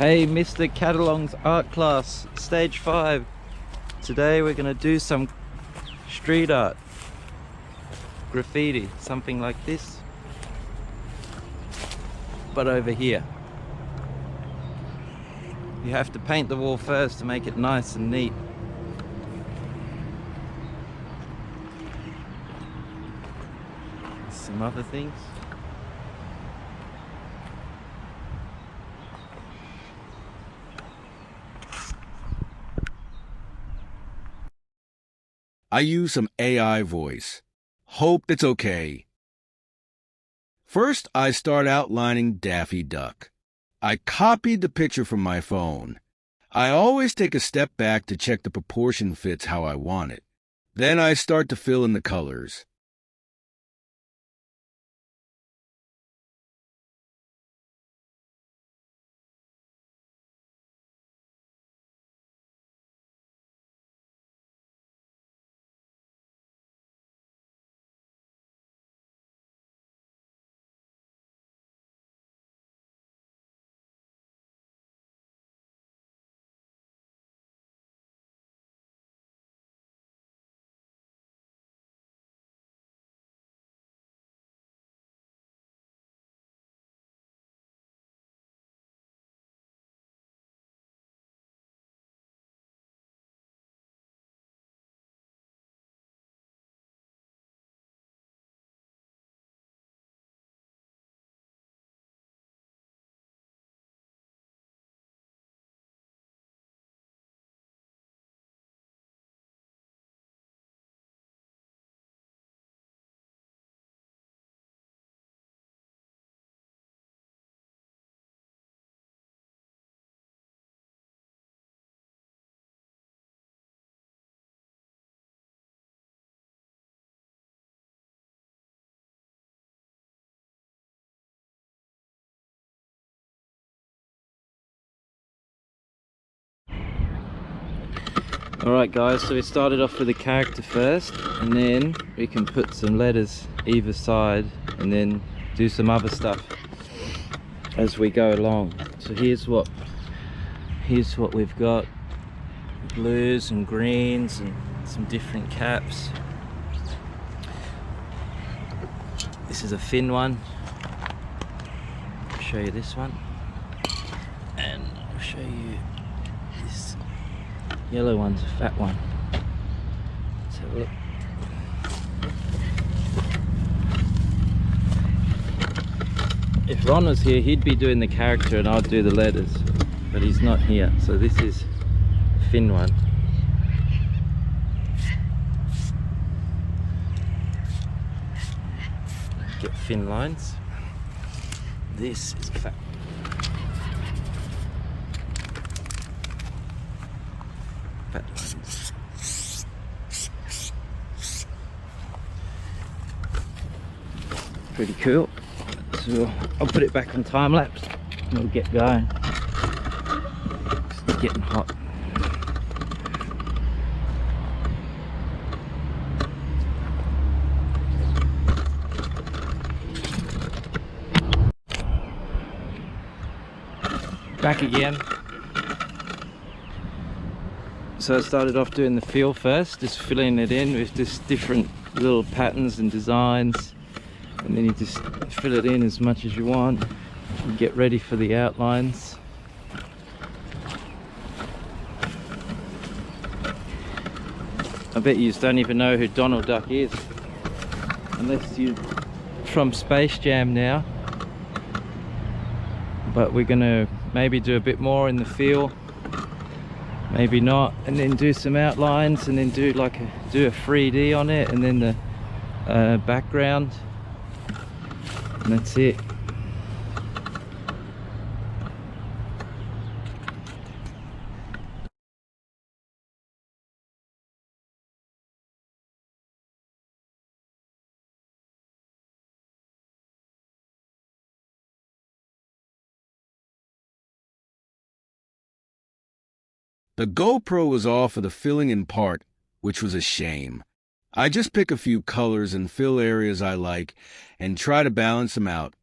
Hey, Mr. Catalong's art class, stage 5. Today we're gonna do some street art, graffiti, something like this, but over here. You have to paint the wall first to make it nice and neat. Some other things. I use some AI voice. Hope it's okay. First, I start outlining Daffy Duck. I copied the picture from my phone. I always take a step back to check the proportion fits how I want it. Then I start to fill in the colors. Alright guys, so we started off with a character first, and then we can put some letters either side and then do some other stuff as we go along. So here's what we've got: blues and greens and some different caps. This is a thin one. I'll show you this one, and I'll show you this yellow one's a fat one. Let's have a look. If Ron was here, he'd be doing the character and I'd do the letters, but he's not here. So this is a thin one. Get thin lines. This is fat. Fat lines. Pretty cool. So I'll put it back on time lapse and we'll get going. It's getting hot. Back again. So I started off doing the feel first, just filling it in with just different little patterns and designs, and then you just fill it in as much as you want and get ready for the outlines. I bet you don't even know who Donald Duck is, unless you're from Space Jam now. But we're gonna maybe do a bit more in the feel, maybe not, and then do some outlines, and then do a 3D on it, and then the background, and that's it. The GoPro was off for the filling in part, which was a shame. I just pick a few colors and fill areas I like and try to balance them out.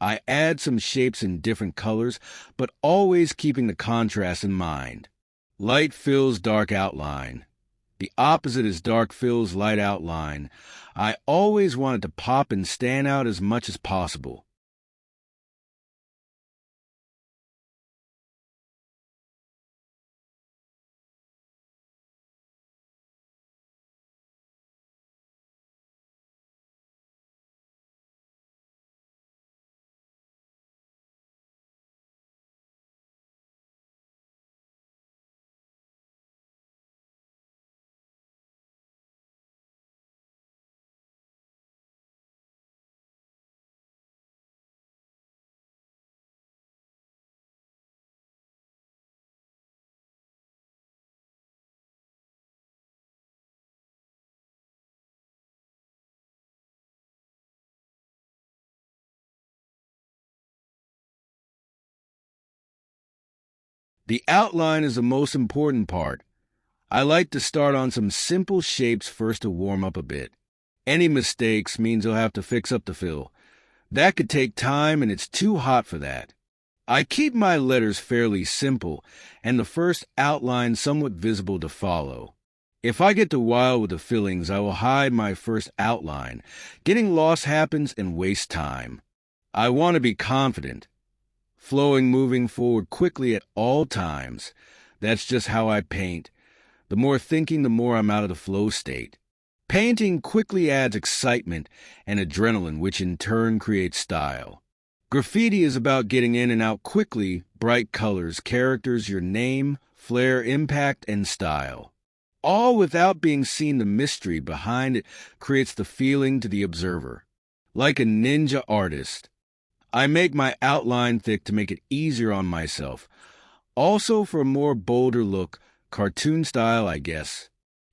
I add some shapes in different colors, but always keeping the contrast in mind. Light fills dark outline. The opposite is dark fills light outline. I always want it to pop and stand out as much as possible. The outline is the most important part. I like to start on some simple shapes first to warm up a bit. Any mistakes means I'll have to fix up the fill. That could take time, and it's too hot for that. I keep my letters fairly simple, and the first outline somewhat visible to follow. If I get too wild with the fillings, I will hide my first outline. Getting lost happens and wastes time. I want to be confident, flowing, moving forward quickly at all times. That's just how I paint. The more thinking, the more I'm out of the flow state. Painting quickly adds excitement and adrenaline, which in turn creates style. Graffiti is about getting in and out quickly, bright colors, characters, your name, flair, impact, and style. All without being seen. The mystery behind it creates the feeling to the observer. Like a ninja artist, I make my outline thick to make it easier on myself. Also for a more bolder look, cartoon style, I guess.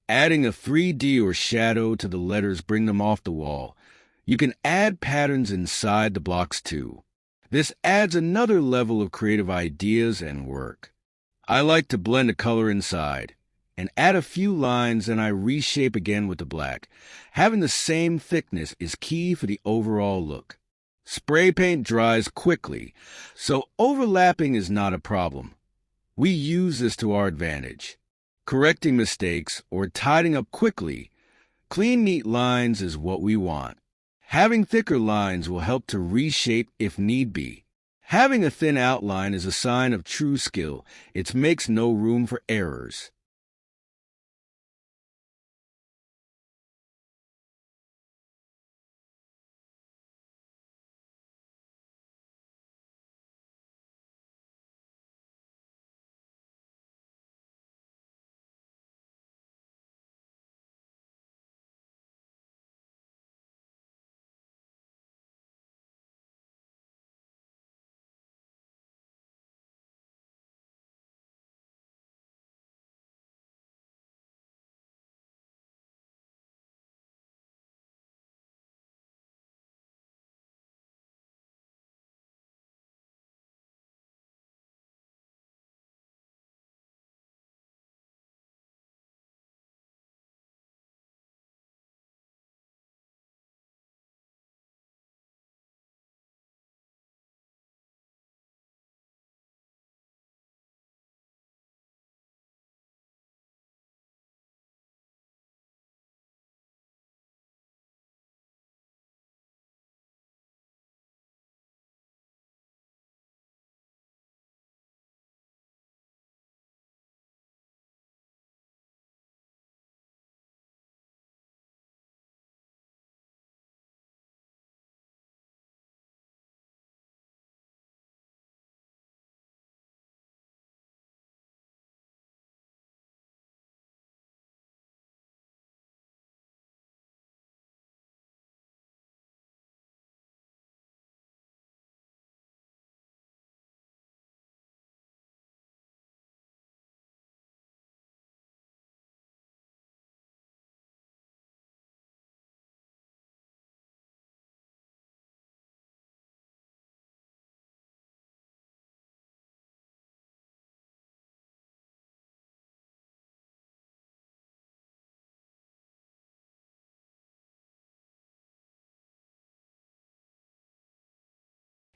Adding a 3D or shadow to the letters bring them off the wall. You can add patterns inside the blocks too. This adds another level of creative ideas and work. I like to blend a color inside and add a few lines, and I reshape again with the black. Having the same thickness is key for the overall look. Spray paint dries quickly, so overlapping is not a problem. We use this to our advantage. Correcting mistakes or tidying up quickly, clean, neat lines is what we want. Having thicker lines will help to reshape if need be. Having a thin outline is a sign of true skill. It makes no room for errors.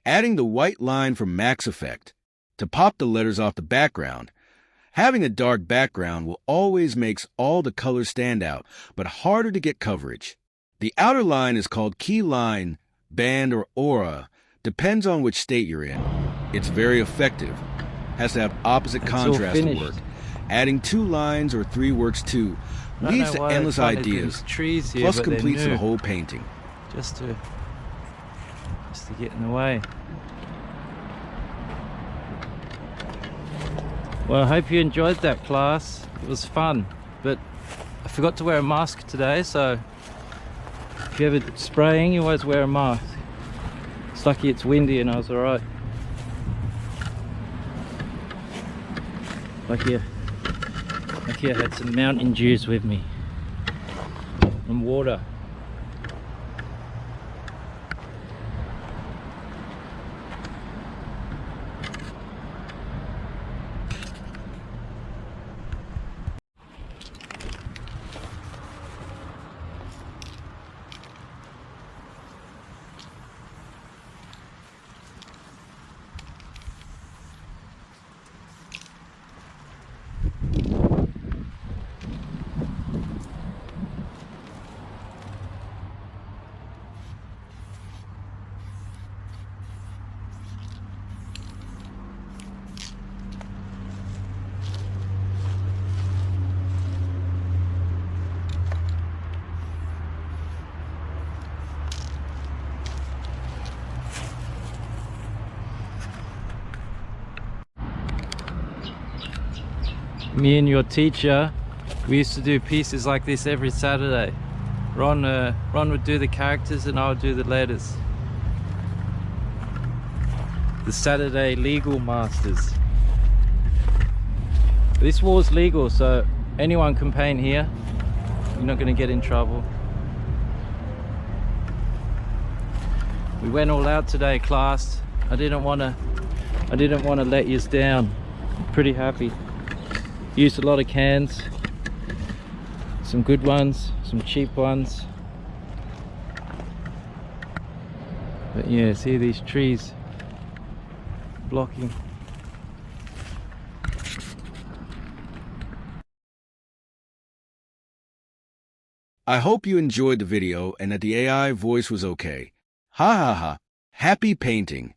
adding the white line from Max Effect to pop the letters off the background. Having a dark background will always makes all the colors stand out, but harder to get coverage. The outer line is called key line, band, or aura, depends on which state you're in. It's very effective. Has to have opposite contrast to work. Adding 2 lines or 3 works too. Leads to endless ideas, trees here, plus completes the whole painting. Just to get in the way. Well, I hope you enjoyed that class. It was fun, but I forgot to wear a mask today, so if you're ever spraying, you always wear a mask. It's lucky it's windy and I was alright. Lucky I had some Mountain Dews with me and water. Me and your teacher, we used to do pieces like this every Saturday. Ron would do the characters and I would do the letters. The Saturday Legal Masters. This wall's legal, so anyone can paint here. You're not going to get in trouble. We went all out today, class. I didn't want to let you down. I'm pretty happy. Used a lot of cans, some good ones, some cheap ones. But yeah, see these trees blocking. I hope you enjoyed the video and that the AI voice was okay. Ha ha ha. Happy painting.